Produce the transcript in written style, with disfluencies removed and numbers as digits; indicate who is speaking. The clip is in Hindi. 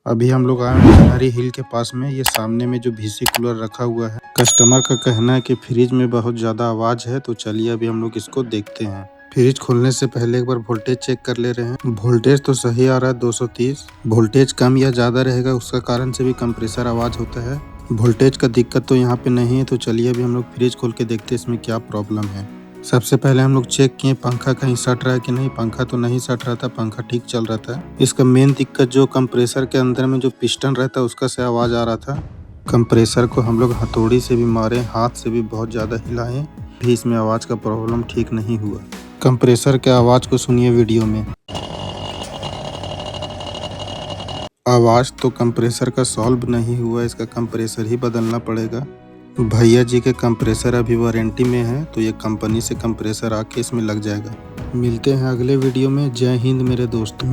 Speaker 1: अभी हम लोग आए हैं हरी हिल के पास में। ये सामने में जो VC कूलर रखा हुआ है, कस्टमर का कहना है कि फ्रिज में बहुत ज़्यादा आवाज़ है। तो चलिए अभी हम लोग इसको देखते हैं। फ्रिज खोलने से पहले एक बार वोल्टेज चेक कर ले रहे हैं। वोल्टेज तो सही आ रहा है 230। वोल्टेज कम या ज़्यादा रहेगा उसका कारण से भी कंप्रेसर आवाज़ होता है। वोल्टेज का दिक्कत तो यहाँ पे नहीं है। तो चलिए अभी हम लोग फ्रिज खोल के देखते हैं इसमें क्या प्रॉब्लम है। सबसे पहले हम लोग चेक किए पंखा कहीं सट रहा है कि नहीं। पंखा तो नहीं सट रहा था, पंखा ठीक चल रहा था। इसका मेन दिक्कत जो कंप्रेसर के अंदर में जो पिस्टन रहता है उसका से आवाज़ आ रहा था। कंप्रेसर को हम लोग हथौड़ी से भी मारे, हाथ से भी बहुत ज़्यादा हिलाए, भी इसमें आवाज़ का प्रॉब्लम ठीक नहीं हुआ। कंप्रेसर के आवाज़ को सुनिए वीडियो में। आवाज़ तो कंप्रेसर का सॉल्व नहीं हुआ, इसका कंप्रेसर ही बदलना पड़ेगा। भैया जी के कंप्रेसर अभी वारंटी में है, तो ये कंपनी से कंप्रेसर आके इसमें लग जाएगा। मिलते हैं अगले वीडियो में। जय हिंद मेरे दोस्तों।